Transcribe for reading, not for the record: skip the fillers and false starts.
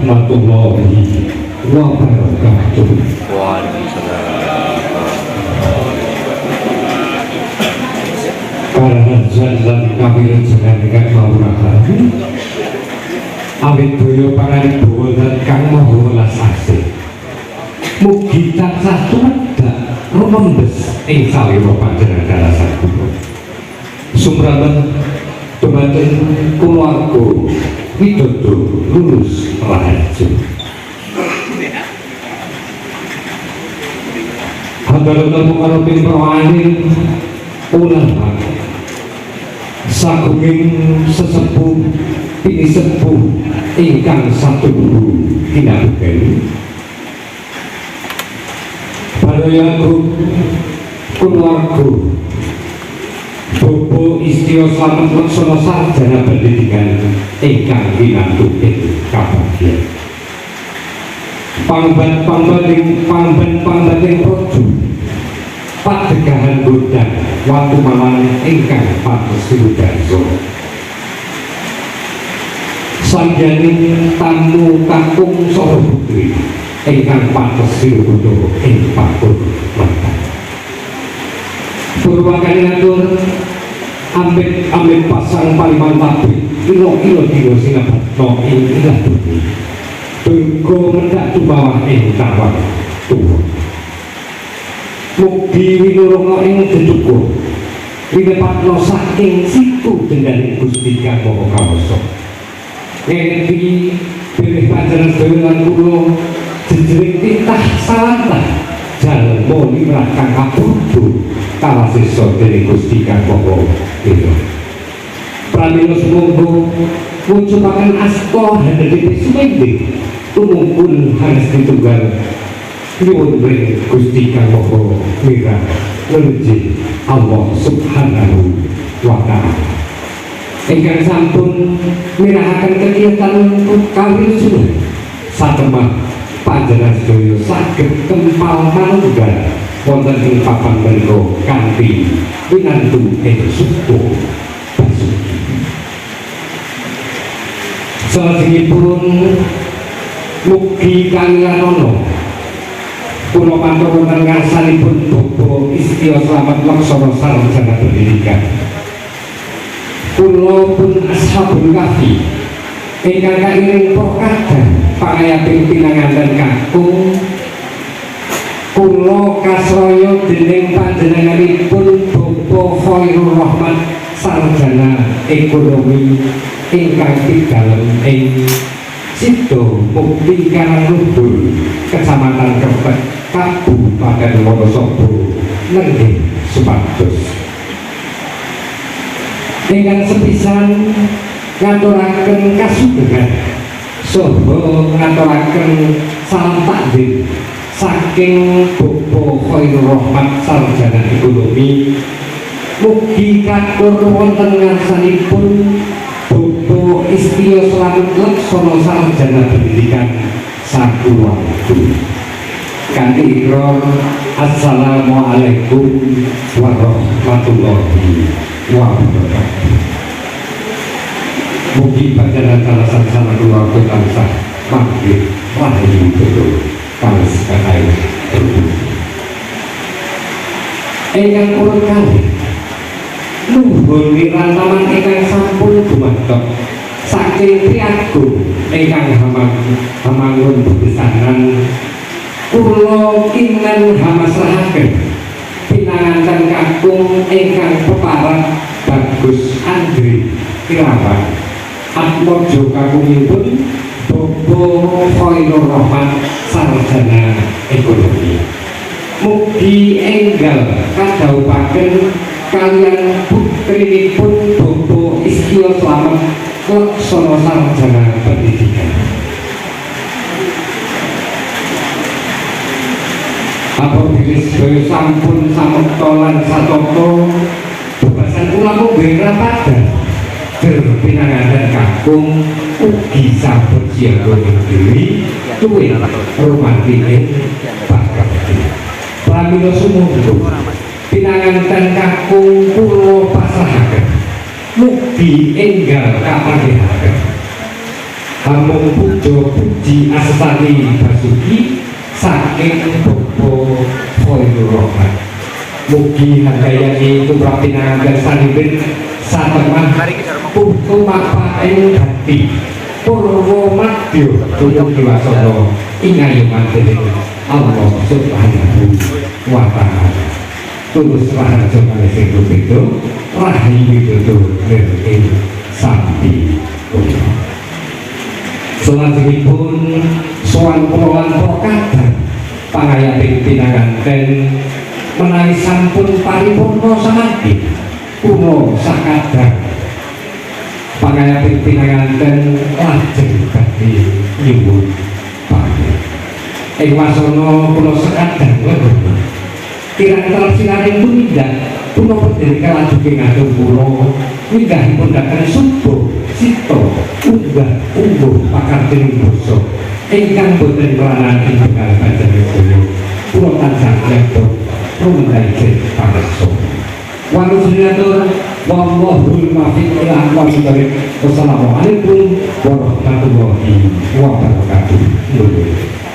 warahmatullahi wabarakatuh. Karena jalan kami jangan kemauan awit boyo pangan bawa dan kang maha welas asih mugi tansah tumedak rumembes ing salira panjenengan dalasan kula sumramen dumateng kulawarga widodo lulus raharja hadaratul mukarrabin perwanin ulama sagunging sesepuh ini sepuh ingkang satu guru tidak bukan badayaku keluarga Bobo Istio Slamet Laksana sarjana pendidikan ingkang pinantuk ing kabagyan pangban-pangbating projo padegahan godang watu malang ingkang patos sinudarso sanjani tamu kakung saha putri ingkang patos sinudarso ing pakun mata purwakane ngatur ambek pasang paliman tapi ilo dino sinabatno ing ilah bumi tunggu mendak bawah ing tawang tuwa mugi winurunga ing deduka winepatno saking situ dengan Gusti Kang Maha Kawasa ngendi bilih panjenengan sedaya lan kula jejering titah salantah jalma limrah kang kabudhu kawasesa dening Gusti Kang Maha Dewa pramila sumangga mujudaken asta hadhepe sumending tumungkul hanes ditunggal nyuwun ring Gusti Kang Maha Mirah leluji Allah Subhanahu wa ta'ala ingkang sampun mirahaken kegiatan kawilujengan satemah panjenengan sedaya saged kempal manunggal wonten ing papan menika kanthi pinantu ing suku basuki salajengipun mugi kaliyan kula matur wonten ngarsanipun Bobo Istio Slamet Laksana sarjana pendidikan kula pun ashabul kahfi ingkang kairing pokadan pangayating pinanganten kakung kula kasraya dening panjenenganipun Bobo Khairul Rahmat sarjana ekonomi ingkang pidalem ing Sido Mukti Karangluhur Kecamatan Kepet Kabupaten Wonosobo Nenggih Supados ingkang sepisan ngaturaken kasugengan saha ngaturaken salam takdim saking Bobo Khairul Rahmat sarjana ekonomi mugi katur wonten ngarsanipun Bobo Istio Slamet Laksana sarjana pendidikan sakeluarga kanthi ira assalamualaikum warahmatullahi wabarakatuh. Mugi panjenengan kalasan sana keluarga tansah mangke rahayu betul kalas kakae berbudi ingkang kula kalih nuhun wirantaman ingkang sampun dumados saking priagung ingkang hamangun bebesanan kula kinten hamasrahaken pinanganten kakung ingkang peparat Bagus Andri Irawan atmojo kakungipun Bobo Khairul Rahmat sarjana ekonomi mugi enggal kadhawuhaken kaliyan putrinipun Bobo Istio Slamet Laksana sarjana pendidikan apabila sedaya sampun samekta lan satata bebasan kula mung rapadan pinanganten kakung ugi sampun siaga dewi tuwin rumantine bakal pramila sumangga pinanganten kakung kula pasrahaken mugi enggal kapanggih Hamung pujo puji asani basuki saking Bobo Khoirul Rahman. Mugi hargayani kuprapinangan sanibin satemah putu mapa ing hati purwo madyo tuyuk diwasono ingayungan dening Allah subhanahu wa ta'ala. Tulus rahaja sing beda rahayu dodo ing sampi kula. Salajengipun sowan kula lan kadang pangayating pinanganten menawi sampun paripurna samanten kula sakadang pangayating pinanganten lajeng badhe nyuwun pamit. Ing wasana kula sakadang kirang sinaring tumindak punapa dene kalajuking atur kula minggahipun dhateng subuh sita unggah pakarting basa ingkang boten kelanan ing bekal panjenengan kula tansah nyetok rumangsaken pamirsa. Wassalamualaikum warahmatullahi wabarakatuh. Wassalamualaikum warahmatullahi wabarakatuh.